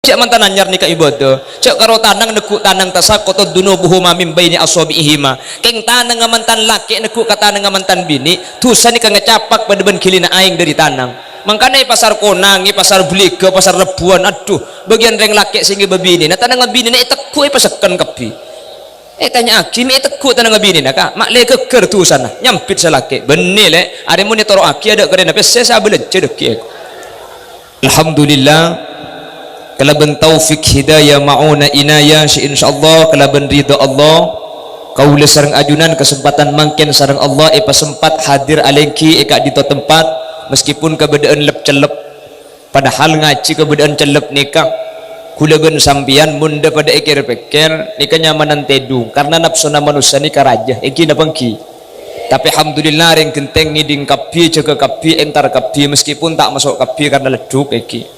cek mantan anyar nikah ibadah cek karo tanang nekuk tanang tasaqata dunubuhuma min baini asabiihima keng tanang mantan laki nekuk kata tanang mantan bini dosa nikah ngecapak pada ben kilina aing dari tanang makanya pasar konang pasar beliga pasar rebuan aduh bagian reng laki sehingga babini nah tanang bini nah itekuk pasekan kebi tanya aki mi itekuk tanang bini nah kak mak le keker tu sana nyampit salaki benih le ada mun toro aki ada keren apa saya belet cedek aku alhamdulillah kalaban taufik hidayah mauna inayah insyaallah kalaban ridha Allah kaula sareng ajunan kesempatan mangken sareng Allah sempat hadir alengki eka di tempat meskipun keberadaan lep celep padahal ngaji keberadaan celep nikah kulaban sampian munda pada ekir peker nikah nyamanan tedung karena nafsuna manusia nikah raja eki napangki tapi alhamdulillah ring genteng ngiding kapi jaga kapi entar kapi meskipun tak masuk kapi karena leduk eki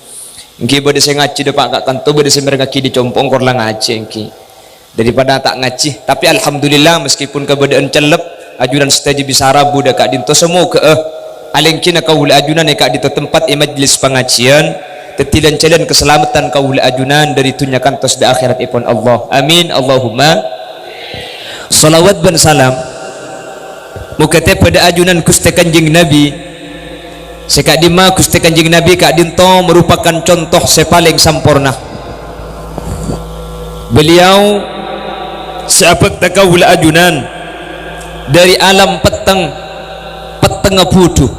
engki bade saya ngaji depak kak kanto bade saya merengaki di compong korlang ngaji engki daripada tak ngaji tapi alhamdulillah meskipun keberadaan celep ajunan setaji bisa rabu dah kak dinto semua ke alengki na kaul ajunan kak di tempat majlis pengajian tetilan jalan keselamatan kaul ajunan dari dunia kantos di akhirat ipon Allah amin Allahumma salawat dan salam mukate pada ajunan Gusti Kanjeng Nabi sekak dima Gusti Kanjeng Nabi kak dinto merupakan contoh sepaling sempurna beliau seapak takawul ajunan dari alam peteng budu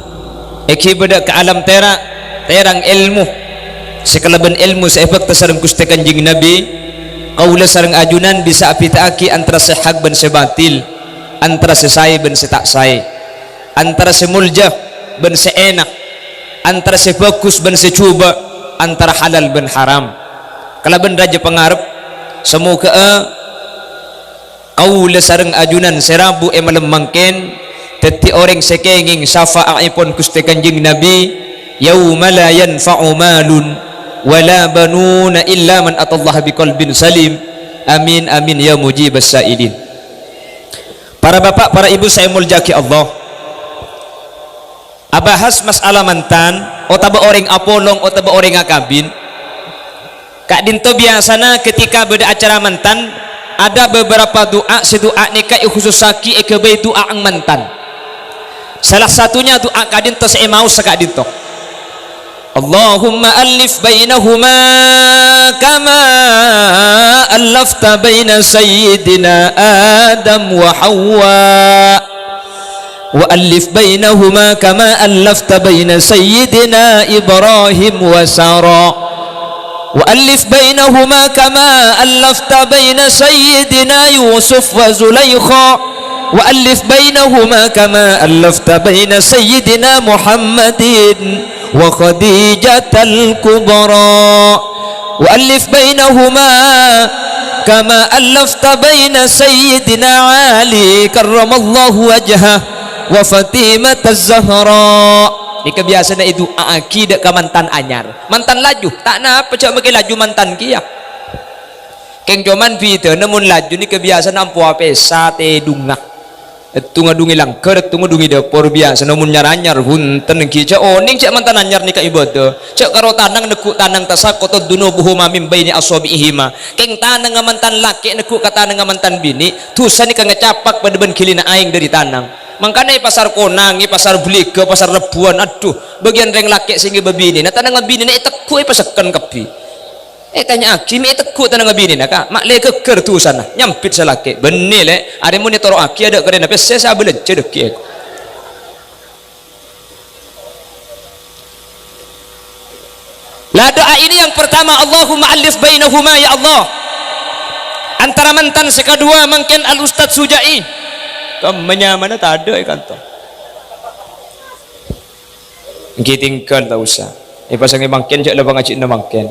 eki beda ke alam terang ilmu sekalaban ilmu seapak tasarang Gusti Kanjeng Nabi kaula sareng ajunan bisa apitaki antara sehak dan sebatil antara sesai dan setak sai antara semuljah dan seenak antara sebagus dan secoba antara halal dan haram kalaban raja pengarap semoga kaula sareng ajunan serabu malam mangken teti orang sekenging syafa'ipun Gusti Kanjeng Nabi yauma la yanfa'u malun wala banuna illa man atallaha biqalbin salim amin amin ya mujibas sailin. Para bapak para ibu saya muljaki Allah abahas masalah mantan otaba orang apolong otaba orang akabin kak dinto biasana ketika beda acara mantan ada beberapa doa sedoa nikah khusus saki ekebe doa ang mantan salah satunya doa kak dinto saya mau sekak dinto Allahumma alif bainahuma kama alafta baina sayyidina Adam wa Hawa wa alif bainahuma kama alafta baina sayyidina Ibrahim wa Sara wa alif bainahuma kama alafta baina sayyidina Yusuf wa Zulaikha wa alif bainahuma kama alafta baina sayyidina Muhammadin wa Khadijatal Kubra wa alif bainahuma kama alafta baina sayyidina Ali karramallahu wajhah wa Fatimataz Zahra. Ini kebiasaan itu akidah ke mantan anyar mantan laju tak napa cak bagi laju mantan kia keng joman video namun laju ini kebiasaan ampu apa sate dungah tunga dungi langker tunga dungi dapur biasa namun nyaranyar hunten ki cak oning cak mantan anyar nikah ibadah cak karo tanang nekuk tanang tasaqata dunubuhuma min baini asabiihima keng tanang mantan laki nekuk kata tanang mantan bini dosa nikah ngecapak pada ben kilina aing dari tanang makanya pasar konang pasar beliga pasar rebuan aduh bagian reng laki sehingga babini nah tanang bini nah itekuk pasekan kebi tanya aki mi itekuk tanang bini nah kak mak le keker tu sana nyampit salaki benih le ada mun toro aki ada keren apa saya belet cedek aku lah doa ini yang pertama Allahumma alif bainahuma ya Allah antara mantan sekadua mungkin al Ustadz Sujai temennya mana tak ada kantor tinggal tak usah pasangnya mungkin cak lebang ngacik na mungkin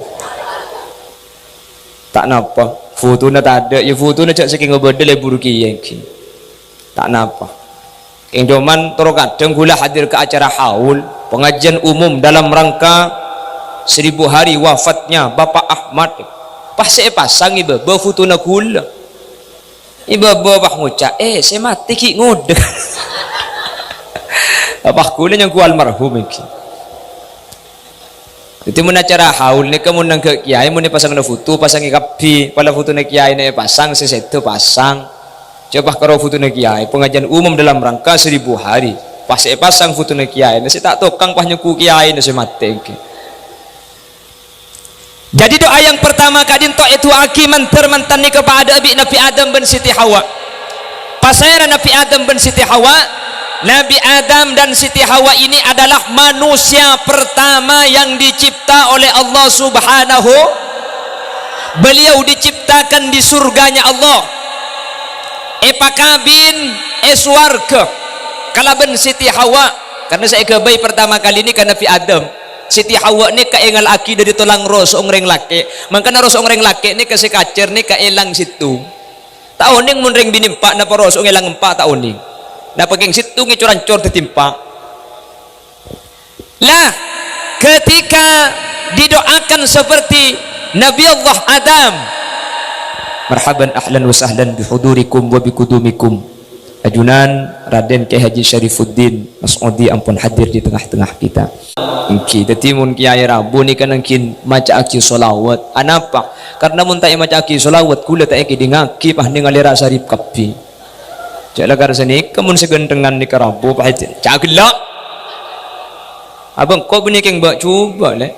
tak napa foto na tak ada ya foto na cak saking ngebedel buruk yang tak napa yang cuman toro kadang gula hadir ke acara haul pengajian umum dalam rangka 1000 hari wafatnya Bapak Ahmad pas saya pasang iba foto na gula iba bapak ngucap saya mati ki ngode apa kuliah yang ku almarhum iki Jadi mun acara haul ni kamu nang ke kiai mun pasang na foto pasang kapi pala foto na kiai ni pasang sesetu pasang coba karo foto na kiai pengajian umum dalam rangka 1000 hari pas pasang foto na kiai nasi tak tokang pas nyeku kiai nasi mate jadi doa yang pertama kadin to itu aki mantan ni kepada Nabi Adam bin Siti Hawa pasera Nabi Adam bin Siti Hawa. Nabi Adam dan Siti Hawa ini adalah manusia pertama yang dicipta oleh Allah Subhanahu. Beliau diciptakan di surganya Allah. Pakabin eswarga. Kalaban Siti Hawa. Karena saya kebai pertama kali ini kan Nabi Adam. Siti Hawa ni kaengal aki dari tulang ros ongreng laki. Makanya ros ongreng laki ni kasih kacer ni kaelang situ. Tahun ning munreng binimpak na paros ongelang empat tahun ning. Nah pegeng situ ngicur-ancur tertimpa lah ketika didoakan seperti Nabi Allah Adam marhaban ahlan wa sahlan bihudurikum wa bikudumikum ajunan Raden Kiai Haji Syarifuddin Mas'udi ampun hadir di tengah-tengah kita mungkin tetimun kiai Rabu ni kan mungkin maca aki solawat anapa karena mun tak maca aki solawat kula tak iki dingaki pah ningalira sarip kapi jala karsani kamun segendengan ni karabu pahit cagla abang kau bunyi keng bak cuba le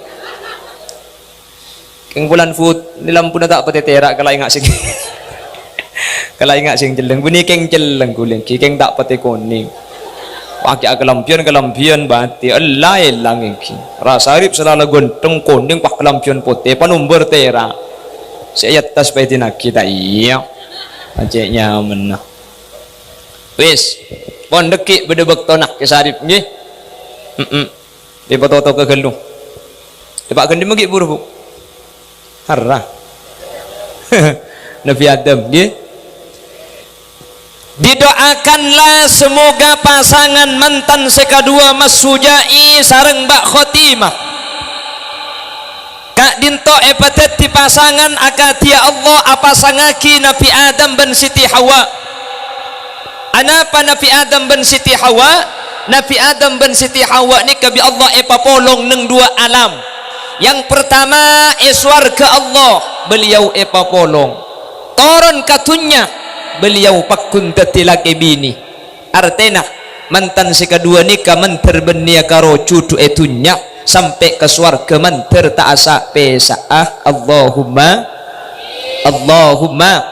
keng bulan food ni lampu na tak pati terak kalau ingat sing kalau ingat sing jeleng bunyi keng jeleng guling keng tak pati kuning pakai kelampian bati Allah elang iki rasa rip selalu gonteng kuning pak kelampian putih panumber terak saya atas pahit nak kita iya aceknya menah wis pon dekik bedebek tonak ke sarip nggih di foto-foto ke gelung tepak gendi megi buru harah Nabi Adam nggih didoakanlah semoga pasangan mantan sekadua Mas Sujai sareng Mbak Khotimah Kak dinto epateti pasangan akatia Allah apa sangaki Nabi Adam ben Siti Hawa. Anapa Nabi Adam bin Siti Hawa? Nabi Adam bin Siti Hawa ni kabi Allah epapolong neng dua alam. Yang pertama eswarga Allah, beliau epapolong. Toron katunya, beliau pakun tetilaki bini. Artena mantan si kedua nikah menter benia karo cucu etunya sampai ke swarga menter tak asa pesaah Allahumma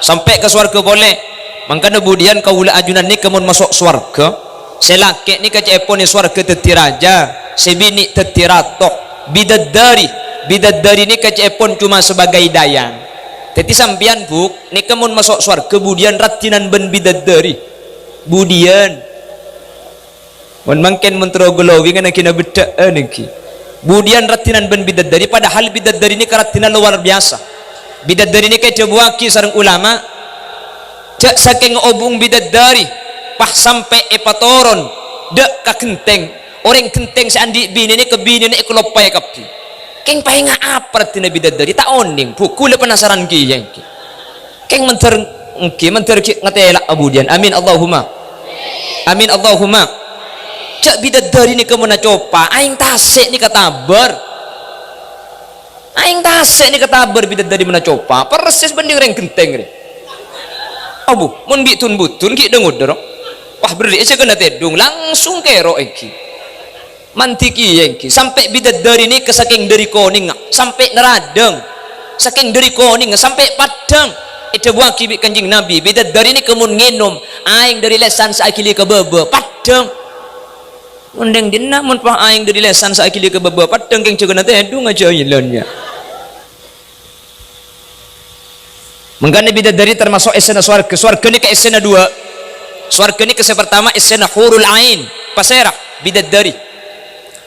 sampai ke swarga boleh. Mangkana budian kaula ajunan ni kemun masuk swarga selake ni kacepon ni swarga teti raja sebini teti ratok bidadari ni kacepon cuma sebagai dayang teti sampian buk ni kemun masuk swarga budian ratinan ben bidadari budian mun mangken mentro glowing ana kina bedaan iki budian ratinan ben bidadari padahal bidadari ni karatinan luar biasa bidadari ni kacebuaki sareng ulama cak saking obung bidadari pah sampai epatoron dek ka kenteng orang kenteng seandi bini ni ke bini ni ekolopai kapi keng pahinga apa tina bidadari tak oning pukul penasaran ki yang ki keng menter ki ngatela abudian amin Allahumma cak bidadari ni kemana copa aing tasik ni katabar bidadari mana copa persis bening reng kenteng ni abu mun bitun butun ki dengut dero wah beri aja kena tedung langsung kero eki mantiki engki sampai bidadari ini kesaking dari koning sampai neradeng saking dari koning sampai padang itu buah kibik kanjing Nabi bidadari ini kemun nginum aing dari lesan saikili ke bebe padang undeng dina mun pah aing dari lesan saikili ke bebe padang keng cegana tedung aja ilannya. Menggani bidadari termasuk esena swarga. Swarga ni ke esena dua. Swarga ni ke pertama esena hurul ain, pasera bidadari.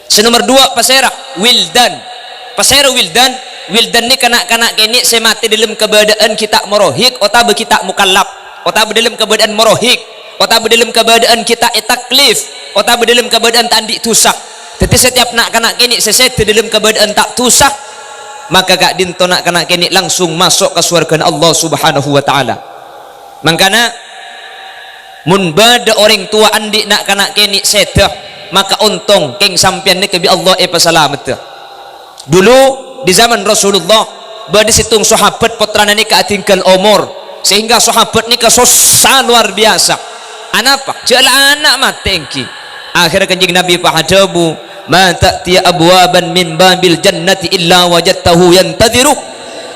Senomor dua pasera wildan. Pasera wildan ni kanak-kanak kini semati dalam keberadaan kita merohik atau kita mukallaf, atau dalam keberadaan merohik, atau dalam keberadaan kita etaklif, atau dalam keberadaan tandi tusak. Jadi setiap nak kanak kini seset dalam keberadaan tak tusak maka gak dinto nak kena kini langsung masuk ke surga Allah Subhanahu wa taala. Mangkana mun bada orang tua andi nak kena kini sedah maka untung keng sampian ni kebi Allah selamat. Dulu di zaman Rasulullah berisitung sahabat putrana ni keatingkan umur, sehingga sahabat ni kesosa luar biasa. Anapa? Jala anak matengki. Akhirnya kanjeng Nabi pahadabu, ma ta'ti abwaban min babil jannati illa wajadtahu yantadhiru.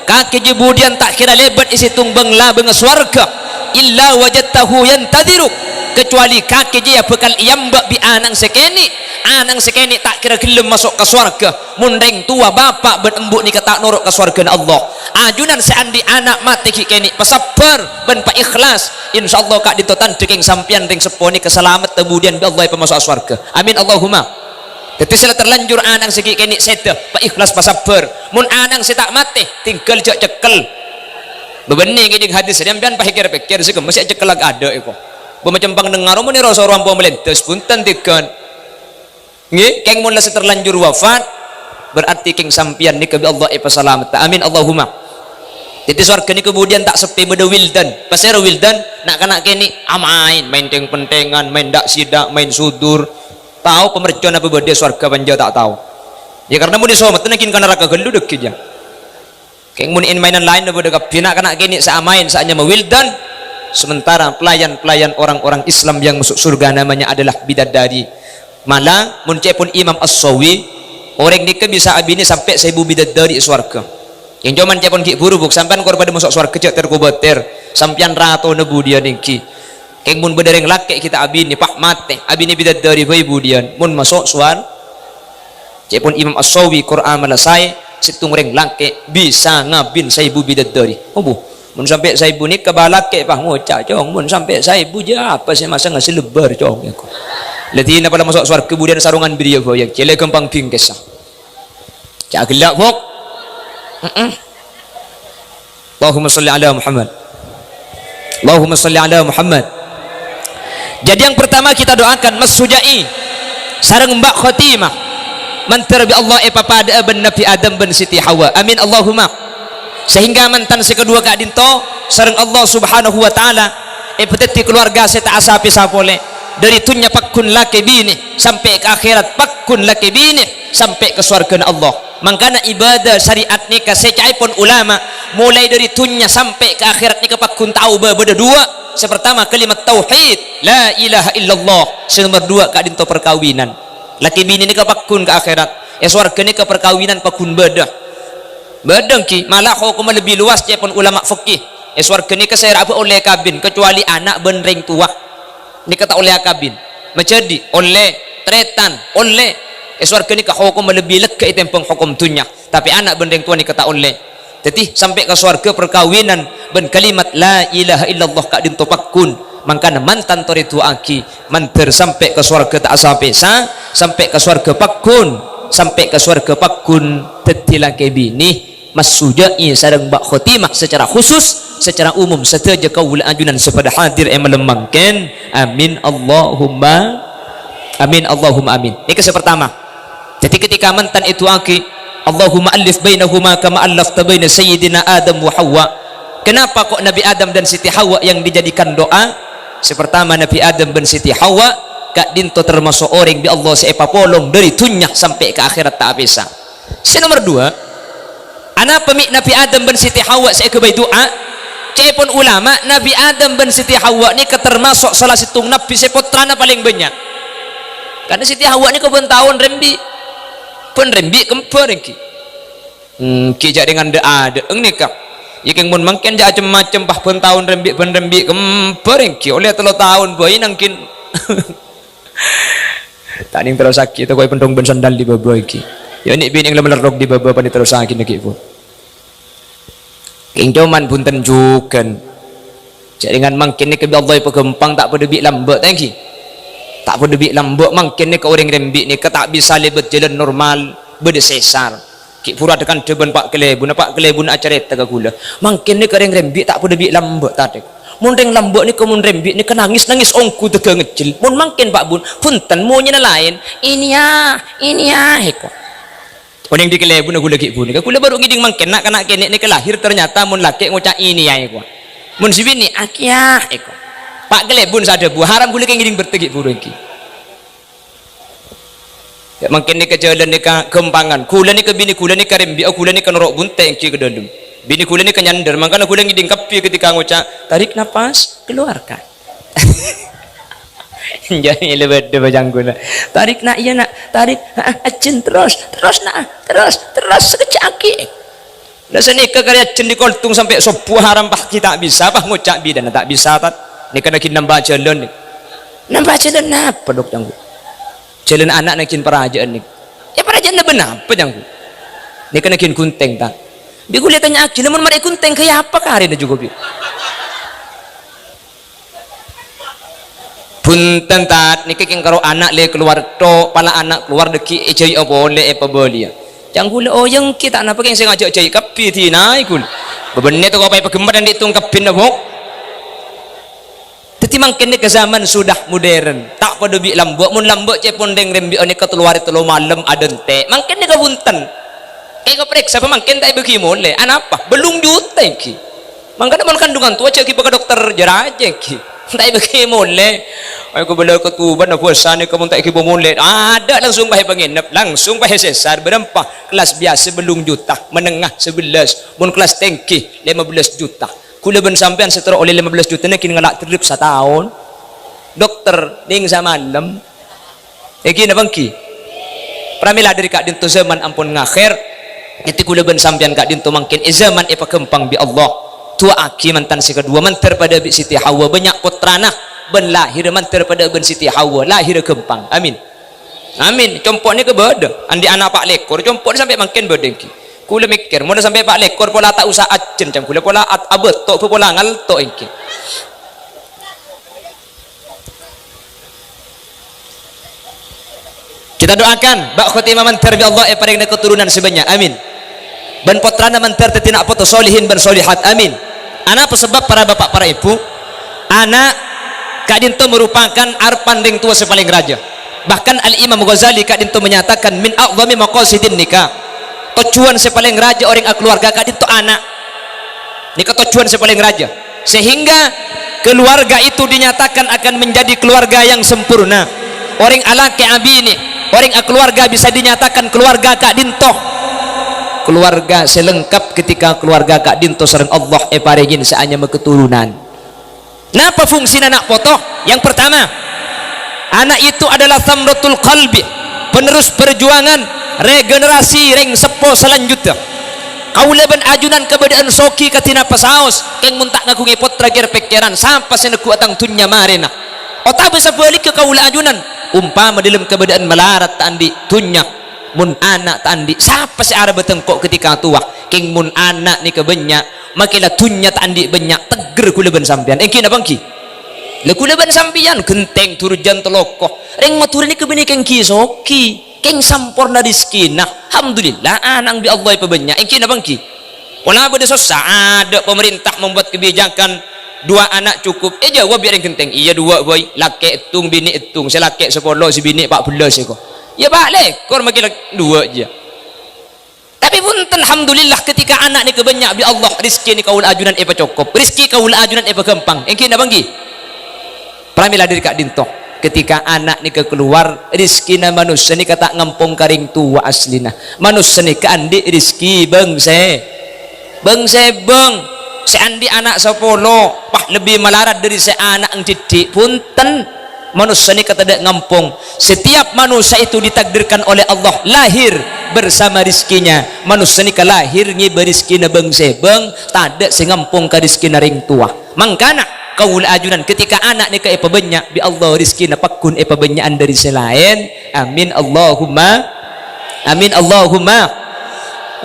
Kaki jebudian tak kira lebat isi tumbang la bengas warga illa wajadtahu yantadhiru, kecuali kaki dia bekal iambak bi anang sekeni tak kira gelem masuk ke swarga. Mundeng tua bapak benembuk ni kata norok ke swarga Allah. Ajunan seandi anak mati kini pasabar ben pa ikhlas, insyaallah kak ditotan deking sampian ring seponi keselamat kemudian bi Allah pemasuk swarga. Amin Allahumma. Tapi sila terlanjur anang segi kini seda pa ikhlas pasabar. Mun anang si tak mati tinggal jak cekel. Bebening gini hadis sampean pikir-pikir sih masih cekel lag ada iko. Macam pang dengar mun ni rasa orang pun melintas punten tikan. Nggih, keng mun lase terlanjur wafat berarti keng sampian ni ke Allah selamat. Amin Allahumma. Jadi swarga ni kemudian tak sepi beda wildan. Pasir wildan nak kena kini main pentengan, main dak sidak, main sudur. Tahu pemerjuan apa beda swarga panja tak tahu. Ya karena mun disomat tenakin kana neraka gelu dek ya. Keng mun in mainan lain beda kapina kena kini sa main saanya wildan. Sementara pelayan-pelayan orang-orang Islam yang masuk surga namanya adalah bidadari. Malah muncepun Imam As-Sawi orang ni bisa abini sampai 1000 bidadari swarga. Yang cuman cepon ki buru buk sampean korban masuk swarga cek terkubater sampean rato nebu dia niki. Keng mun bedereng laki kita abini pak mate abini bidadari bae budian mun masuk swarga. Cepun Imam As-Sawi Quran malasai situng reng laki bisa ngabin 1000 bidadari. Oh bu mun sampai 1000 ni kebalak ke pah ngocak cong mun sampai 1000 je apa sih masa ngasih lebar cong ya ko. Ladina pada masuk swarga kemudian sarungan beliau yang cele gampang pingkesah. Cak gelak bok. Allahumma salli ala Muhammad. Allahumma salli ala Muhammad. Jadi yang pertama kita doakan Mas Sujai sareng Mbak Khotimah mantar bi Allah papada ben Nabi Adam ben Siti Hawa. Amin Allahumma. Sehingga mantan si kedua kak dinto sareng Allah subhanahu wa ta'ala peteti keluarga saya tak asapi sapole dari tunya pakun laki bini sampai ke akhirat pakun laki bini sampai ke surga Allah. Mangkana ibadah syariat nikah secai pun ulama mulai dari tunya sampai ke akhirat nikah pakun tahu beda dua. Pertama kalimat tauhid la ilaha illallah, nomor dua kak dinto perkawinan laki bini nikah pakun ke akhirat surga nikah perkawinan pakun beda badengki malah hukum lebih luas cepon ulama fikih swarga ni kesera apa oleh kabin kecuali anak benreng tua ni kata oleh kabin menjadi oleh tretan oleh swarga ni hukum lebih lega itu hukum dunia tapi anak benreng tua ni kata oleh jadi sampai ke swarga perkawinan ben kalimat la ilaha illallah kak dintopakun mangkana mantan tori tuaki manter sampai ke swarga tak sampai sampai ke swarga pakun sampai ke swarga pakun tetila kebini Mas Sujai sareng Mbak Khotimah secara khusus secara umum setaja kaul ajunan sepada hadir yang melemangkan. Amin Allahumma amin Allahumma amin. Ini kisah pertama. Jadi ketika mantan itu aki Allahumma alif bainahuma kama allafta baina sayyidina Adam wa Hawa. Kenapa kok Nabi Adam dan Siti Hawa yang dijadikan doa? Sepertama Nabi Adam dan Siti Hawa kak dinto termasuk orang bi Allah seepa polong dari tunyah sampai ke akhirat tak bisa. Si nomor dua, anak pemik Nabi Adam dan Siti Hawa saya kebai doa. Cepon ulama Nabi Adam dan Siti Hawa ni termasuk salah satu nabi sepotrana paling banyak. Karena Siti Hawa ni kebun tahun rembi kempar ki. Kijak dengan ada nikah. Ikan mun mungkin jah macam bah pun tahun rembi kempar ki. Oleh telo tahun boy nangkin. Tak ning terus sakit tu kau pendong ben sandal di bawah ki. Ya ni bin yang lemelerok di bawah pani terus sakit nak ibu. King cuman punten jukan. Jangan mungkin ni ke Allah pegempang tak pada bi lambat lagi. Tak pada bi lambat mungkin ni ke orang rembi ni ke tak bisa lebet jalan normal berdesesar. Ki pura tekan deban Pak Kelebun acara tak gula. Mungkin ni ke orang rembi tak pada bi lambat tadi. Mun reng lambok ni kemun rembi ni nangis ongku tega ngecil. Mun mungkin Pak Bun punten mau nyana lain. Ini ya heko. Orang di Kelebun aku lagi pun. Aku baru ngiding mungkin nak kena kene ni kelahir ternyata mun laki ngucap ini ya heko. Mun si bini akia heko. Pak Kelebun sada buah haram gula ngiding bertegi pun lagi. ya mungkin ni ke jalan ni ke kempangan kula ni ke bini kula ni ke rembi kula ni ke norok bunteng ki ke dalam bini kula ni ke nyandar makanya kula ngiding kapi ketika ngucap tarik nafas keluarkan jadi lebih de bajang gula tarik nak iya nak tarik acin terus nak terus sekecaki dah seni ke karya acin dikoltung sampai sepuh haram pak kita bisa pak ngucap bidan tak bisa tat ni kena kin nambah jalan apa dok janggu jalan anak nak kin perajaan ni ya perajaan benar apa janggu ni kena kin kunteng tak bi kuliah tanya akil namun mereka kunteng kayak apa kah hari ni juga bi punten tat ni king karo anak le keluar to pala anak keluar deki ejai apa boleh apa boleh janggu le oh yang kita nak pakai saya ngajak ejai kapi ti naik kul bebenet tu kau pai pagemar dan ditung kapin apa Tetimang kini ke zaman sudah modern tak pada bi lambok mun lambok ce pondeng rembi oni ke keluar telu malam adente mangkin ni ke bunten kau periksa pemangkin tak bagi mole apa belum juta ki mangkana mon kandungan tua cek ki ke dokter jeraje ki tak bagi mole aku bela ketuban puasa ni kamu tak ki mole ada langsung bahe penginap langsung bahe sesar berempah kelas biasa belum juta menengah 11 mun kelas tengki 15 juta kula ben sampean setara oleh 15 juta ni kini ngelak terlip setahun dokter ning malam iki na bangki pramila dari kak dintu zaman ampun ngakhir itu kula ben sampean kak dintu mangkin zaman epa kempang bi Allah tua aki mantan si kedua mantar pada bi Siti Hawa banyak putrana ben lahir mantar pada ben Siti Hawa lahir kempang amin amin compok ni ke beda andi anak pak lekor compok ni sampai mangkin beda ki kula mikir mau sampai pak lekor pola tak usah acen cam kula pola abet tok pola ngal tok engke kita doakan bak khotimah mantar bi Allah paring keturunan sebanyak amin ban putrana mantar tetina foto solihin ban solihat amin ana sebab para bapak para ibu anak kadinto merupakan arpan ring tua sepaling raja bahkan Al Imam Ghazali kadinto menyatakan min a'zami maqasidin nikah tujuan sepaling raja orang keluarga kak itu anak ini tujuan sepaling raja sehingga keluarga itu dinyatakan akan menjadi keluarga yang sempurna orang ala ke abi ini orang keluarga bisa dinyatakan keluarga kak dinto keluarga selengkap ketika keluarga kak dinto sareng Allah paringin seanya keturunan napa fungsi anak foto yang pertama anak itu adalah thamratul qalbi penerus perjuangan regenerasi ring sepo selanjutnya kaula ben ajunan keberadaan soki katina pasaos keng muntak ngaku ngepot tragir pikiran sampai seneku atang tunya marina otak bisa balik ke kaula ajunan umpama dalam keberadaan melarat tandi tunya mun anak tandi siapa si arah betengkok ketika tua keng mun anak ni kebenyak makilah tunya tandi benyak teger kula ben sampean engki na bangki le kula ben sampean genteng turjan telokoh ring matur ni kebeni keng ki soki keng sampurna rizkina alhamdulillah anang bi Allah banyak engki na bangki wala bade susah ada pemerintah membuat kebijakan 2 anak cukup jawab biar genteng iya 2 boy laki etung bini etung si laki 10 si bini 14 eko ya balik kor magi 2 aja tapi punten alhamdulillah ketika anak ni kebanyak bi Allah rizki ni kaul ajunan epa cukup rizki kaul ajunan epa gampang engki na bangki pramila dari kak dinto ketika anak ni keluar rizki na manusia ni kata ngampung karing tua aslina manusia ni keandi rizki beng seandi anak 10 pah lebih melarat dari anak yang didik punten manusia ni kata dak ngampung setiap manusia itu ditakdirkan oleh Allah lahir bersama rizkinya manusia ni lahir ngi berizki na beng tak ada sing ngampung ka rizki na ring tua mangkana kaul ajunan ketika anak ni ke banyak bi Allah rizki na pakun banyaan dari selain amin Allahumma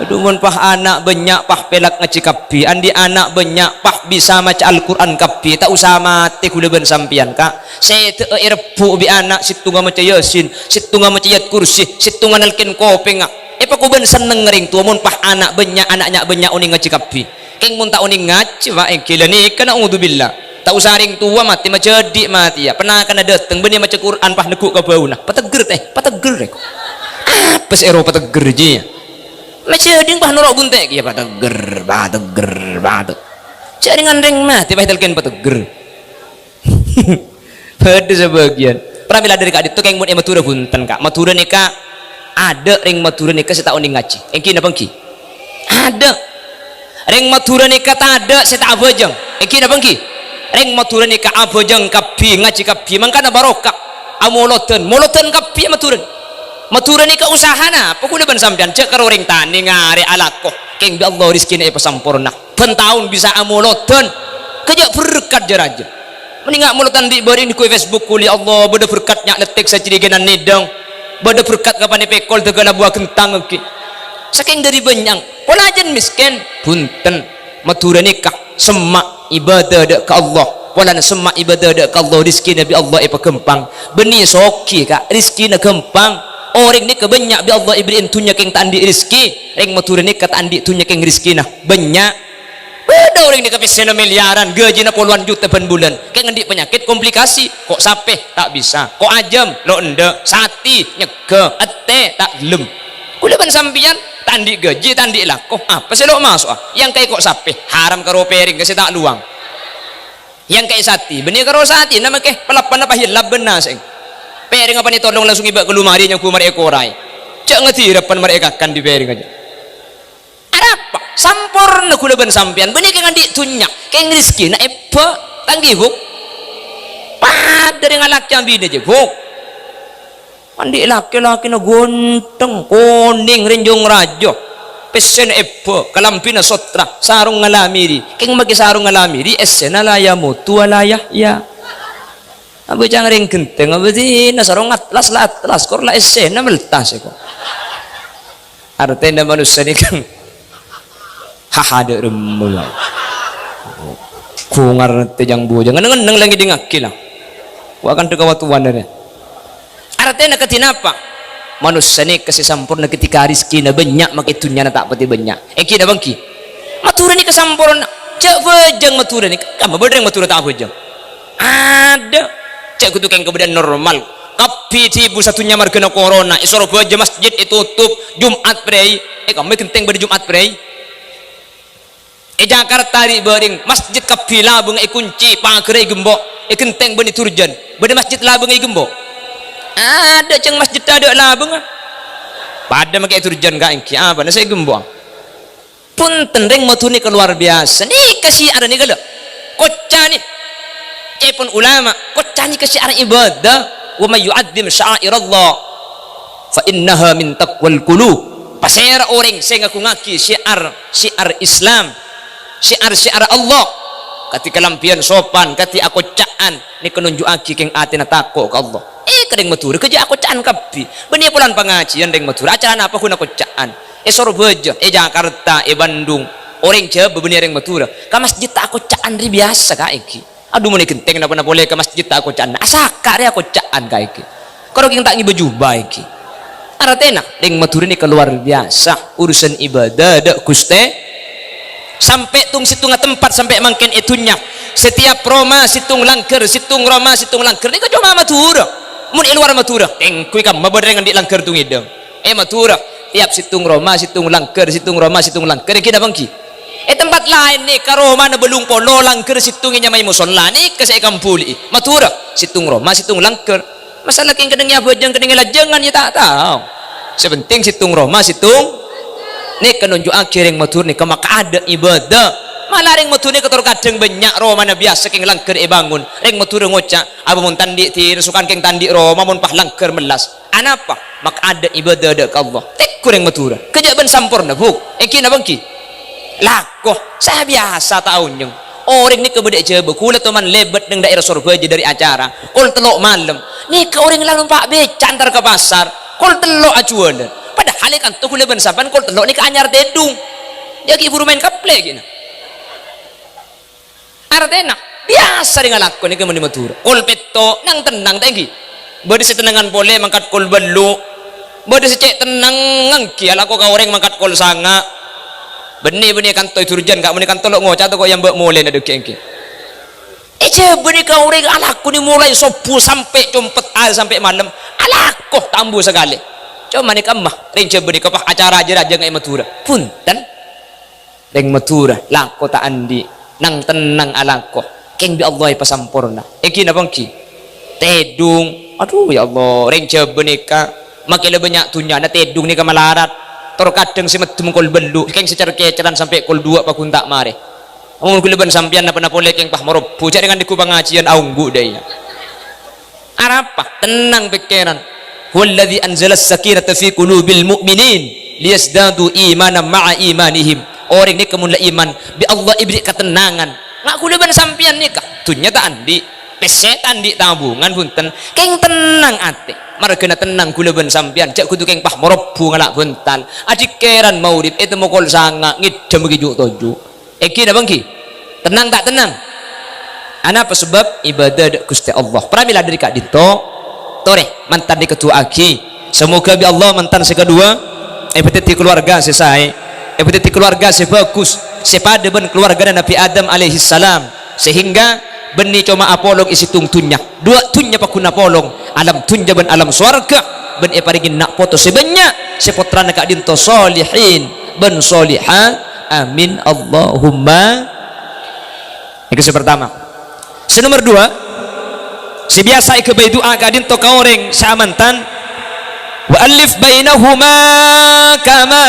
aduh mun pah anak banyak pah pelak ngecikapi andi anak banyak pah bisa maca Al-Quran kapi tak usah mati kula ben sampian kak saya irpu bi anak situnga maca yasin situnga maca ayat kursi situnga nalkin kopeng pa ku ben seneng ngering tuh mun pah anak banyak anaknya banyak uning ngecikapi keng mun tak uning ngaci wa engkila ni kana udzubillah tak usah ring tua mati macam dik mati ya pernah kena dateng benih macam Quran pah nekuk ke bau nah pateger apa sih Eropa pateger je macam ding pah norok guntek ya pateger cari ngandeng mati pah telken pateger pada sebagian pernah bila dari kak itu kayak mun matura punten kak matura nih kak ada ring matura nikah setahun ngaji engki na bangki ada ring matura nikah tak ada saya tak abojeng engki na bangki ring matura nikah abojeng kapi ngaji kapi mangkana barokah amoloten moloten kapi matura nikah usahana pokoknya ban sampean cek karo ring tani ngare alakoh keng bi Allah rizkina sampurna pentahun bisa amoloten kejak berkat jaraja mending molotan di baring di Facebook kuli Allah beda berkatnya letek sacirigenan nidang bada berkat kapan pekol tegala buah kentang oke saking dari banyak pola ajan miskin punten matura nikah semak ibadah dak ke Allah pola semak ibadah dak ke Allah rizki nabi Allah kempang beni soki kak rizki na kempang orang ni kebanyak bi Allah ibrin tunya keng tandi rizki ring matura nikah tandi tunya keng rizki na banyak beda orang ni kepisena miliaran gaji na puluhan juta per bulan kayak ngendik penyakit komplikasi kok sapeh tak bisa kok ajam lo ende sati nyeke ete tak gelem kuda ban sampian tandi gaji tandi lakoh apa sih lo masuk yang kayak kok sapeh haram karo pering kasi tak luang yang kayak sati benih karo sati nama keh pelapan apa hilap benar sing pering apa nih tolong langsung iba ke lumari yang kumar ekorai cak ngerti depan mereka kan di pering aja apa sampurna kula ban sampean benih kang andik tunyak keng rizki na epa tanggi buk pada dengan laki ambine je buk andik laki-laki na gonteng kuning renjong rajo pesen epa kalampina sotra sarung ngalamiri keng magi sarung ngalamiri esena laya mutu alaya ya abu jangan ring genteng abu dina sarung atlas la atlas korla esena meltas ko artena manusia ni kan haha ada remul kungar tejang bujang neng lagi dengaki lah wakan teka watuan dari artinya ketina apa manusia ni kasih sampurna ketika rizki na banyak makitunya na tak pati banyak kita bangki matura ni kesampurna cak bejang matura ni kamu berdeng matura tak bejang ada cak kutu keng kemudian normal tapi tibu satunya margana corona isoro bejang masjid itu tutup Jumat prei kamu kenteng ber Jumat prei Jakarta di bering masjid kapi labung kunci pangkere gembok kenteng beni turjan beni masjid labung gembok ada ceng masjid ada labung pada makai turjan gak engki apa nasi gembok pun tendeng matuni keluar biasa nih kasih ada nih kalau kocah nih pun ulama kocah nih kasih ada ibadah wa may yu'adzim sya'airallah fa innaha min taqwal qulub pasera orang saya ngaku ngaki syiar Islam syiar Allah ketika lampian sopan ketika aku caan ni kenunjuk aki keng ati na tako ke Allah kadeng matur kerja aku caan kapi benih pulan pengajian deng matur acara apa kuna aku caan Surabaya Jakarta Bandung orang Jawa benih deng matur ka masjid tak aku caan ri biasa ka iki aduh meni genteng napa na boleh ke masjid tak aku caan asaka ri aku caan ka iki karo keng tak ngibe jubah iki artena deng matur ni keluar biasa urusan ibadah dak Guste sampai tung situng tempat sampai makin itunya setiap Roma situng langker situng Roma situng langker ini cuma matura mun luar matura tengkui kam mabareng di langker tung ideng matura tiap situng Roma situng langker situng Roma situng langker kita bangki tempat lain nih ka Roma na belung polo langker situngnya may musola nih ke saya kampuli matura situng Roma situng langker masalah keng kadengnya bojang kadengnya jangan ya tak tahu sepenting situng Roma situng nih kenunjuk akhir yang matur nih kemak ada ibadah malah ring matur nih ketor kadang banyak Roma na biasa keng langker bangun ring matur ngocak abu mun tandi ti resukan keng tandi Roma mun pah langker melas anapa mak ada ibadah ada ke Allah tek kurang matur kejaban sampurna buk kina bangki lakoh saya biasa tahun yang orang ni kebedek Jawa kula teman lebat dengan daerah Surabaya dari acara kul telok malam nih ke orang lalu pak beca antar ke pasar kul telok acuan padahal kan tuh kuliah bensapan kol telok ni anyar dedung jadi ibu main kaple gini artena biasa dengan lakon ni kemudian matur kol peto nang tenang tinggi bodi setenangan boleh mangkat kol belu bodi secek tenang ngangki ala ko orang mangkat kol sanga benih kan toy turjan gak meni kan tolok ngocat kok yang mbak mulai ada kengki benih kau orang alaku ni mulai sopu sampai cumpet sampai malam alakoh tambu sekali cuma ni kamah ring coba ni kapah acara aja raja ngai matura punten ring matura lako tak andi nang tenang alako keng bi Allah pasampurna kina bangki tedung aduh ya Allah ring coba ni ka makanya banyak tunya na tedung ni kamalarat terkadang si medem kol belu keng secara keceran sampai kol 2 pakun tak mare amun kuleban sampian napa napole keng pah marobu jadi dengan diku pengajian aunggu daya arapa tenang pikiran huwallazi anzalas sakinata fi qulubil mu'minin liyazdadu imanan ma'a imanihim orang ni kemun la iman bi Allah ibri ketenangan ngak kuleban sampian ni kah tunya tak andi pesetan di tabungan punten keng tenang ate margana tenang kuleban sampian jak kudu keng pah marobu ngalak buntal adik keran maurib itu mokol sanga ngidem gijuk toju eki na bangki tenang tak tenang ana apa sebab ibadah Gusti Allah pramila dari kak dito tore mantan di ketua aki semoga bi Allah mantan sekedua petiti keluarga selesai petiti keluarga sebagus sepada ben keluarga Nabi Adam alaihi salam sehingga beni cuma apolong isi tungtunya 2 tunya pakuna polong alam tunja ben alam swarga ben paringin nak foto sebanyak sepotrana kak dinto solihin ben solihat amin Allahumma. Yang pertama senomor 2 si biasa ke bayi doa kak dinto kaoreng samantan wa alif bainahuma kama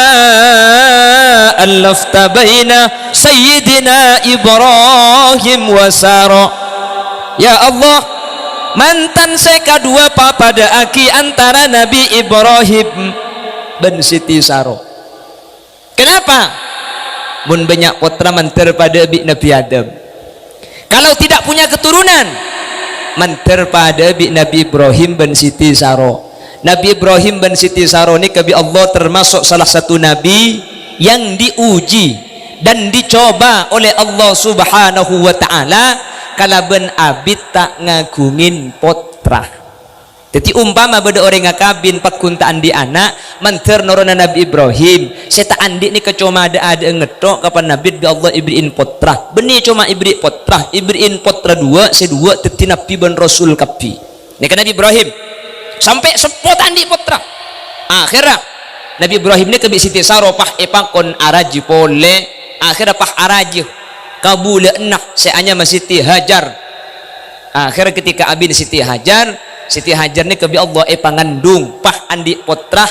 alafta baina sayyidina Ibrahim wa Sara ya Allah mantan saya kedua pada aki antara Nabi Ibrahim dan Siti Sara kenapa mun banyak putra mantar pada Nabi Adam kalau tidak punya keturunan mantar pada Nabi Ibrahim dan Siti Sara. Nabi Ibrahim dan Siti Sara ini kebi Allah termasuk salah satu nabi yang diuji dan dicoba oleh Allah Subhanahu wa taala kalaben abid tak ngagungin potra. Jadi umpama beda orang ngakabin pakuntaan di anak manter norona Nabi Ibrahim seta andi ni kecoma ada ngetok kapan nabi bi Allah ibriin potra benih cuma ibri potra ibriin potra 2 sedua teti nabi ban rasul kapi ni kan Nabi Ibrahim sampai sepotan di putra akhirnya Nabi Ibrahim ini kebi Siti Sara pah epakon araji pole akhirnya pah araji kabula enah seanya Siti Hajar akhirnya ketika abin Siti Hajar ini kebi Allah pangandung pah andi putra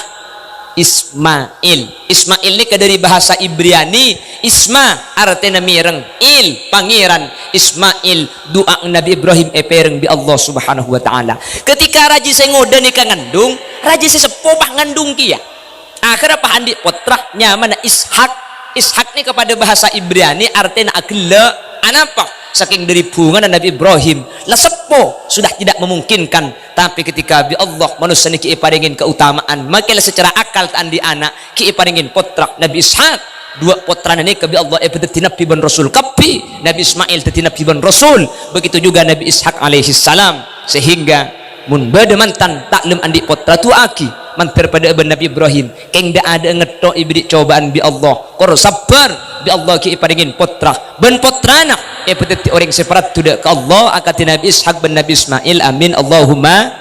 Ismail ini dari bahasa Ibrani Isma artinya mireng il pangeran Ismail doa Nabi Ibrahim pereng bi Allah Subhanahu wa taala ketika raji sengoda nikah ngandung raji sesepopah ngandung kia akhirnya pah andi putra nyaman Ishak ini kepada bahasa Ibrani artinya agla anapa saking dari bunga Nabi Ibrahim lah sepo sudah tidak memungkinkan tapi ketika bi Allah manusia niki iparingin keutamaan maka secara akal andi anak ki iparingin putra Nabi Ishak 2 putra ini kebi Allah teti Nabi ban Rasul kapi Nabi Ismail teti Nabi ban Rasul begitu juga Nabi Ishak alaihi salam sehingga mun bade mantan taklem andi putra tu aki mantar pada Nabi Ibrahim keng da ada ngetok ibri cobaan bi Allah kor sabar bi Allah ki iparingin putra ben putrana peteti orang separat tudak ke Allah akati Nabi Ishak ben Nabi Ismail amin Allahumma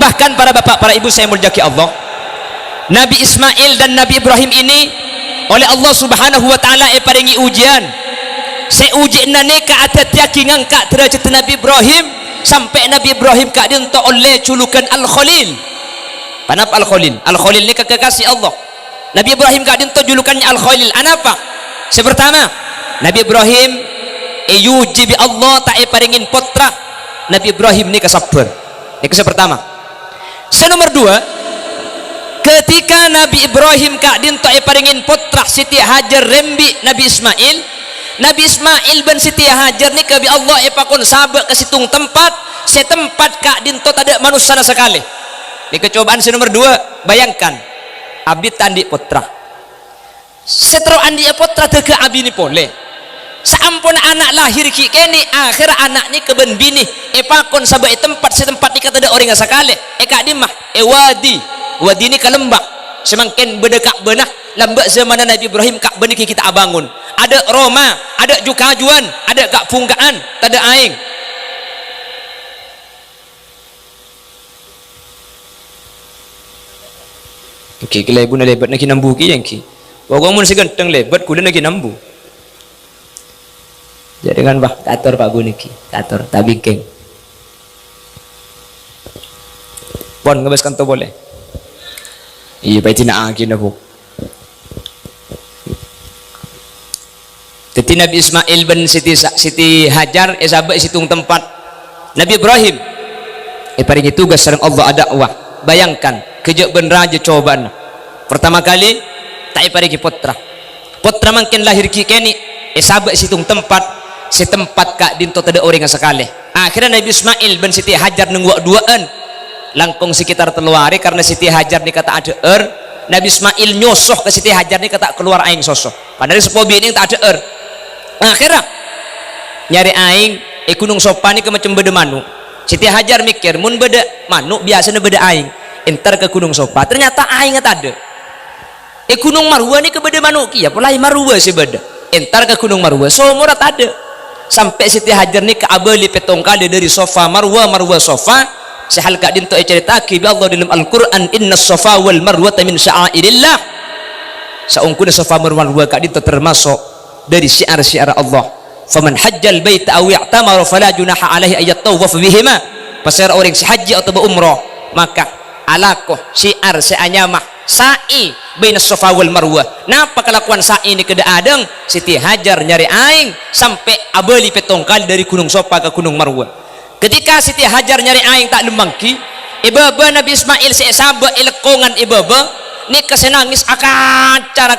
bahkan para bapak para ibu saya muljaki Allah Nabi Ismail dan Nabi Ibrahim ini oleh Allah Subhanahu wa taala paringi ujian seuji nane ka atatiaki ngangka derajat Nabi Ibrahim sampai Nabi Ibrahim kak dinto oleh culukan Al-Khalil panapa Al-Khalil ini kekasih Allah Nabi Ibrahim kak dinto julukannya Al-Khalil anapa sepertama Nabi Ibrahim yuji bi Allah tak paringin putra Nabi Ibrahim ini kesabar ini pertama senomor 2 ketika Nabi Ibrahim kak dinto paringin putra Siti Hajar rembi Nabi Ismail ben Siti Hajar ni kebi Allah pakon sabak ke situng tempat setempat kak dinto ada manusia sekali ini kecobaan nomor 2 bayangkan abdi tandi putra setro andi putra teke abi ni pole saampun anak lahir ki kene akhir anak ni keben bini pakon sabak tempat setempat ni kata ada orang sekali kak dimah wadi ni kalembak semangkin bedekak benah lambak zaman Nabi Ibrahim kak benih kita abangun ada Roma ada jukajuan ada kak pungkaan tak ada aing oke kila ibu na lebat na kinambu ki yang ki wagong mun siganteng lebat kuda na kinambu jadi kan bah tator pak guniki tator tabikeng Pon ngebas kanto boleh. Iya baik tina akin aku. Teti Nabi Ismail bin Siti Hajar sahabat situng tempat Nabi Ibrahim paringi tugas sareng Allah dakwah. Bayangkan kejak ben raja cobaan. Pertama kali tak paringi putra. Putra makin lahir kini sahabat situng tempat setempat kak dinto tada orang sekali. Akhirnya Nabi Ismail bin Siti Hajar nunggu duaan langkung sekitar teluari karena Siti Hajar ni kata ada Nabi Ismail nyosoh ke Siti Hajar ni kata keluar aing sosoh padahal sepobi ini tak ada akhirnya nyari aing gunung sopan ni ke macam beda manu. Siti Hajar mikir mun beda manu biasanya beda aing entar ke gunung sopa ternyata aing tak ada gunung Marwa ni ke beda manu kia pulai Marwa si beda entar ke gunung Marwa semua tak ada sampai Siti Hajar ni ke abali petong kali dari sofa Marwa sofa sehal kak dinto cerita ki bi Allah dalam Al-Qur'an inna safa wal marwata min sya'airillah saungkuna safa marwa kak dinto termasuk dari syiar-syiar Allah faman hajjal bait aw i'tamara fala junaha alaihi ayat tawaf bihima pasal orang si haji atau berumrah maka alakoh syiar seanyamah sa'i baina safa wal marwa napa kelakuan sa'i ini kada adeng Siti Hajar nyari aing sampai abali petong kali dari gunung Sofa ke gunung Marwa. Ketika Siti Hajar nyari aing tak lemangki ibaba Nabi Ismail seesaba ilekongan ibaba ni kesenangis akacar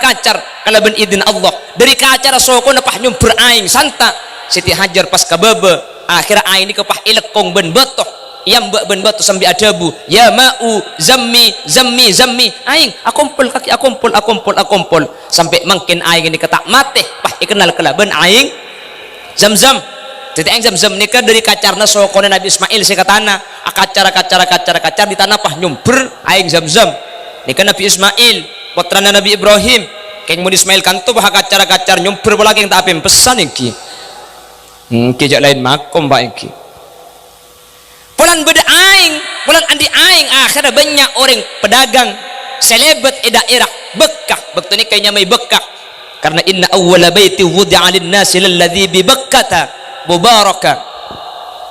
kalau ben idin Allah dari kacara soko napah nyumpur aing santa Siti Hajar pas kababa akhirnya aing ni kepah ilekong ben betoh yang ben betoh sambil adabu ya ma'u zammi aing akumpul kaki akumpul sampai mungkin aing ni ketak mate pah ikenal kelaban aing zam-zam. Jadi yang zam-zam nikah dari kacarna sokone Nabi Ismail sekatana kacar di tanah pah nyumper aing zam-zam nikah Nabi Ismail putrana Nabi Ibrahim keng mun Ismail kanto bah kacar nyumper bola keng tak apem pesan iki kijak lain makom ba iki pulan beda aing pulan andi aing akhirnya banyak orang pedagang selebet daerah Bekkah bektuni kayaknya mai Bekkah karena inna awwala baiti wudi'a lin-nasi lalladzi bi Bakkata mubaraka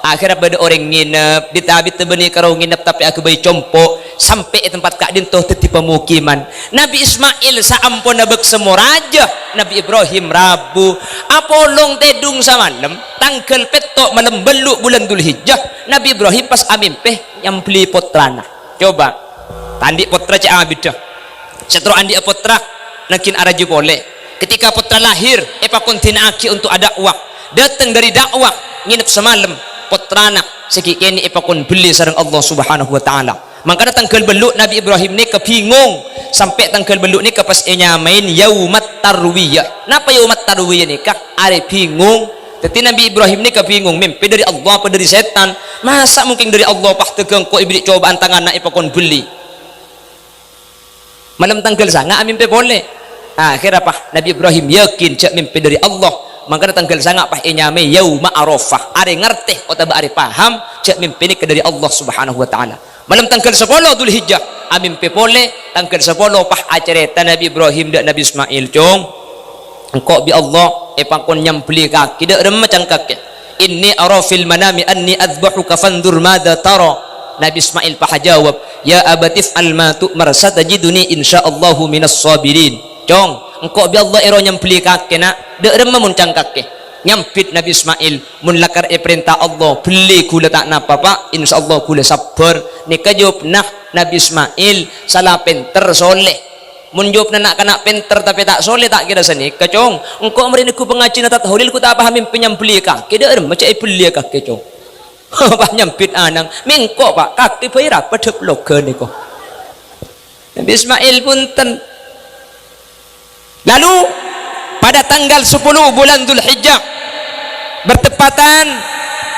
akhirnya pada orang nginep ditabit benih karo nginep tapi aku bayi compo sampai tempat kak dintoh teti pemukiman Nabi Ismail saampun nabek semua raja Nabi Ibrahim Rabu apolong tedung samalem tanggal petok malam beluk bulan Dzulhijjah Nabi Ibrahim pas amimpeh yang beli putrana coba tandi putra cak abidah setro andi putra nakin araji boleh ketika putra lahir kontina aki untuk ada dakwah datang dari dakwah nginep semalam putrana sekikini ipakon beli sareng Allah subhanahu wa ta'ala maka tanggal beluk Nabi Ibrahim ni kebingung sampai tanggal beluk ni pas nyamain yaumat tarwiyah napa yaumat tarwiyah ni kak are bingung jadi Nabi Ibrahim ni kebingung mimpi dari Allah apa dari setan masa mungkin dari Allah pah tegang kok iblis cobaan tangan nak ipakon beli malam tanggal sanga mimpi boleh akhirnya pah Nabi Ibrahim yakin cak mimpi dari Allah maka tanggal sangat pah inyame yauma arafah are ngerteh atau are paham cak mimpi ni dari Allah subhanahu wa ta'ala malam tanggal 10 Dzulhijjah mimpi boleh tanggal 10 pah acareta Nabi Ibrahim dan Nabi Ismail cong engkau bi Allah pangkon nyambeli kaki dak remacang kaki inni ara fil manami anni adbahuka fandur madza tara Nabi Ismail pah jawab ya abatif al ma tu'mar satajiduni insyaallahu minas sabirin cong engkau bi Allah ero nyambeli kaki nak dek remah muncang kaki nyampit Nabi Ismail mun lakar perintah Allah beli kula tak napa pak insyaallah kula sabar nika jawab nah Nabi Ismail salah pinter soleh mun jawab nak kena pinter tapi tak soleh tak kira seni kacong engkau mari niku pengaji na tat holil ku tak pahamin penyambeli kaki dek remah cai beli kaki cong pak nyampit anang mengko pak kaki bae ra pedep loga niku Nabi Ismail punten. Lalu pada tanggal 10 bulan Dzulhijjah bertepatan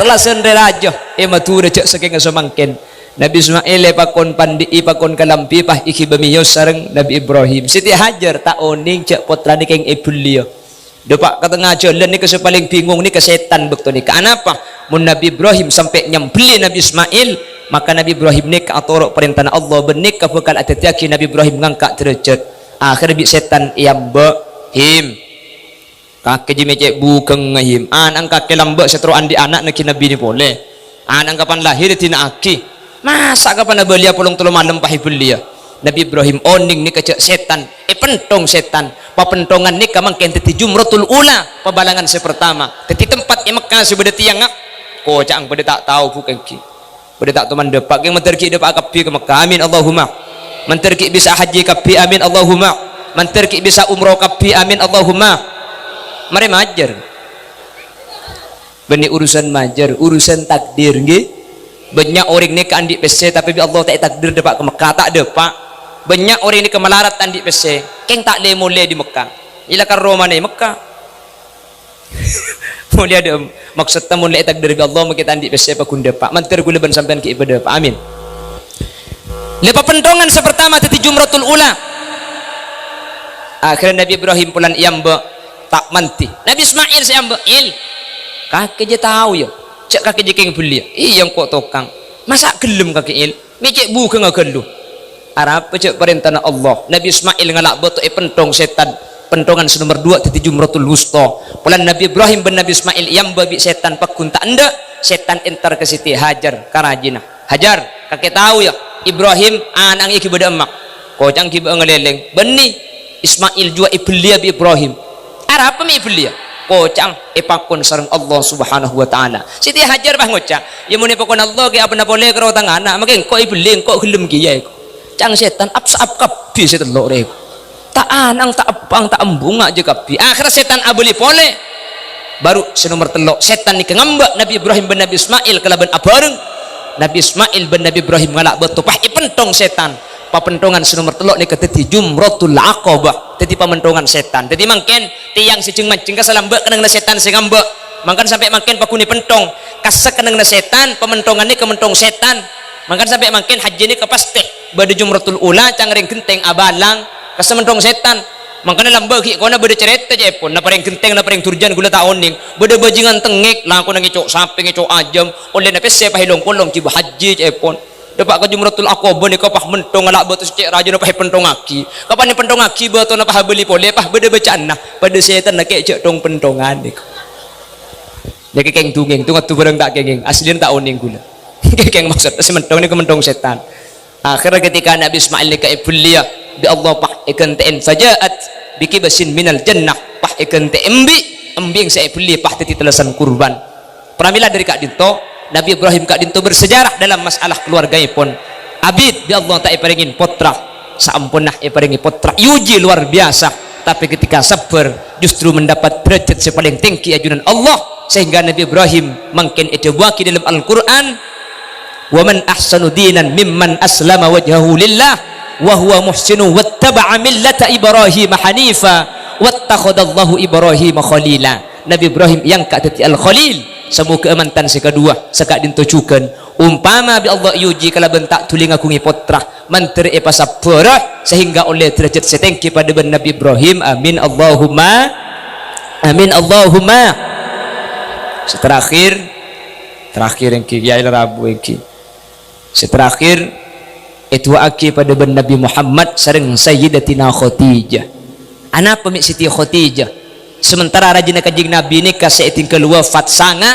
telah senderaja matura cak saking semangkin Nabi Ismail pakon pandi pakon kalampi pah iki bemiyos sareng Nabi Ibrahim Siti Hajar tak oning cak putrane keng ibulio depak ke tengah jalan ni paling bingung ni ke setan bekto ni kenapa mun Nabi Ibrahim sampai nyambeli Nabi Ismail maka Nabi Ibrahim ni atorok perintah Allah benik ka bekal atatiaki Nabi Ibrahim ngangkat derajat akhirnya bi setan iamba him kakek jimecek bukeng ngahim anang kakek lambak setro andi anak nak Nabi ni boleh anang kapan lahir tina aki masa kapan belia pulung telu malam pahi belia Nabi Ibrahim oning ni kecek setan pentong setan papentongan ni kamangken teti jumratul ula pabalangan sepertama teti tempat yang Mekah sebeda tiang ngak kocang beda tak tahu bukan ki beda tak teman depak yang menterki depak kapi ke Mekah amin Allahumma menterki bisa haji kapi amin Allahumma menterki bisa umroh kapi amin Allahumma mari majer benih urusan majer urusan takdir nggih banyak orang ni ke andik PC tapi Allah tak takdir depak ke Mekah tak depak banyak orang ni ke melarat andik PC keng tak le mulai di Mekah ilakan Roma ni Mekah mulai ada maksud tamun le takdir bi Allah makita andik PC pa kun depak mantir kula ban sampean ke ibadah pak amin lepa pentongan sepertama tati jumratul ula akhirnya Nabi Ibrahim pulan iamba tak manti Nabi Ismail saya amba il kakek je tahu ya cek kakek je keng belia iya kok tokang masa gelem kakek il mikir bukan ngak gelu arab cek perintah Allah Nabi Ismail ngalak boto pentong setan pentongan nomor 2 tati jumratul wusta pulan Nabi Ibrahim ben Nabi Ismail yang babi setan pakun tak anda setan entar ke Siti Hajar karajina Hajar kakek tahu ya Ibrahim anang iki beda emak kocang kiba ngeleleng beni Ismail jua ibelia bi Ibrahim arab mi ibelia kocang ipakun sareng Allah subhanahu wa ta'ala Siti Hajar bah ngocang ya muni pakun Allah ke apa na boleh karo tangana makin kok ibeli kok gelem ki ya cang setan apsap kabi setan lo rek tak anang tak apang tak embung aja kapi akhirnya setan abuli pole baru senomor telok setan ni ngambak Nabi Ibrahim ben Nabi Ismail kelaban abareng Nabi Ismail ben Nabi Ibrahim ngalak betul pah ipentong setan papentongan senomor telok ni keteti jumratul aqabah teti pamentongan setan teti mangken tiang si jeung mancing kasalambak kenang setan si ngambak mangkan sampai mangken pakuni pentong kasak kenang setan pamentongan ni kementong setan mangkan sampai mangken haji ni kepaste bade jumratul ula cangring genteng abalang kasementong setan makanya lambagi kau na beda cerita je pun na pareng genteng na pareng turjan gula taoning beda bajingan tengik lah aku nangicok samping ngicok ajam oleh na pese pahilong kolong cibu haji je pun dapat ke jumratul aqabah ni kapah mentong alak batu cek raja na pah pentong aki kapan ni pentong aki batu na pah beli pole pah beda bacaan nah pada setan na kecek tong pentongan ni dia keng tungeng tungat tu barang tak kengeng aslian tak oning gula keng maksud sementong ni kementong setan akhirnya ketika Nabi Ismail ni ke ibulia bi Allah pah ikan te'en fajaat bikibasin minal jannah pah ikan te'embi embing saya beli pah teti telesan kurban pramila dari Kak Dinto Nabi Ibrahim Kak Dinto bersejarah dalam masalah keluarga pun abid bi Allah tak iparingin potra saampunah iparingi potra yuji luar biasa tapi ketika sabar justru mendapat derajat sepaling tinggi ajunan Allah sehingga Nabi Ibrahim mungkin itu waki dalam Al-Quran wa man ahsanu dinan mimman aslama wajhahu lillah wa huwa muhsinu wattaba'a millata Ibrahim hanifa wattakhadallahu Ibrahim khalila Nabi Ibrahim yang kak tati al-khalil semoga amantan sekadua sekak dintujukan umpama bi Allah yuji kala bentak tuling aku ngipotrah menteri pasapora sehingga oleh derajat setengki pada ben Nabi Ibrahim amin Allahumma amin Allahumma terakhir yang kiai Rabu iki terakhir itu aki pada ben Nabi Muhammad sareng Sayyidatina Khadijah anak pemik Siti Khadijah sementara rajina kajing Nabi ni ka seiting keluar wafat sanga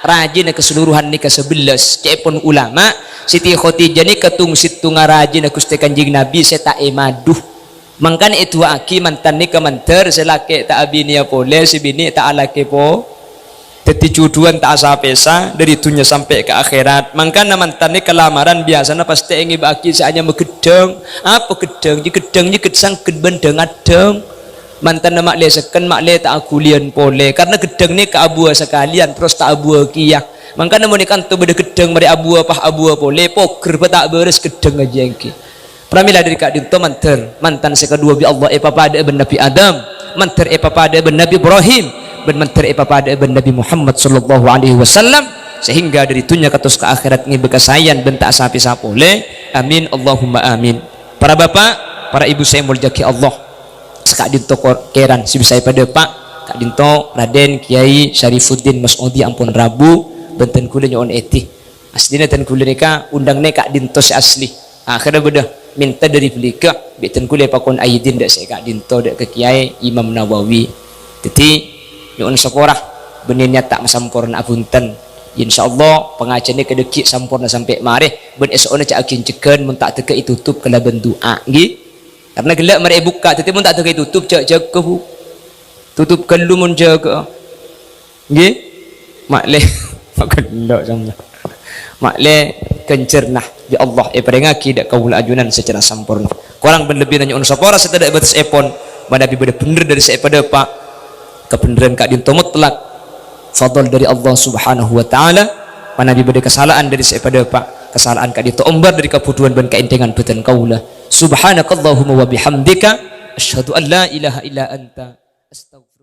rajina keseluruhan ni ka 11 cepon ulama Siti Khadijah ni ketung situ ngarajina Gusti Kanjing Nabi seta emaduh mangkan itu aki mantan ni kemanter selake tak abinia pole si bini tak alake po teti juduan tak asa pesa dari dunia sampai ke akhirat mangkan mantan ni kelamaran biasanya pasti ingin bagi seanya megedeng apa gedeng di gedeng ni gedang gedbendeng adeng mantan nama lesekan mak le tak akulian pole karena gedeng ni ke abu sekalian terus tak abu kiyah mangkan namun ikan tu beda gedeng mari abu apa abu pole poker tak beres gedeng aja engki pramila dari Kak Dinto mantan sekedua bi Allah pada ben Nabi Adam mantar pada ben Nabi Ibrahim ben menteri pada ben Nabi Muhammad sallallahu alaihi wasallam sehingga dari dunia katus ke akhirat ngi bekasayan bentak sapi sapole amin Allahumma amin para bapak para ibu saya muljaki Allah sekak Dinto keran si saya pada Pak Kak Dinto Raden Kiai Syarifuddin Mas'udi ampun Rabu benten kula nyon eti aslinya ten kula nika undang ne Kak Dinto si asli akhirnya bedah minta dari belika beten kula pakon aidin dak saya Kak Dinto dak ke Kiai Imam Nawawi teti nyon sekorah benenya tak masamkoran apunten insyaallah pengajian ni kedekit sampurna sampai marih ben esokna cak akin ceken mun tak teka tutup kala bendoa nggih karena gelak mari buka tetapi mun tak teka tutup cak jaga bu tutup kelu mun jaga nggih makleh makan ndak sama makleh kencernah ya Allah perengaki dak kaula ajunan secara sampurna kurang berlebih nanya on sapora setedak batas epon mana bi bener dari saya pada pak kebenaran kak dinto mutlak fadl dari Allah subhanahu wa ta'ala mana bi beda kesalahan dari saya pada pak kesalahan kak dinto ombar dari kebutuhan dan keintingan beten kaula subhanakallahumma wa bihamdika asyhadu an la ilaha illa anta astaghfirullah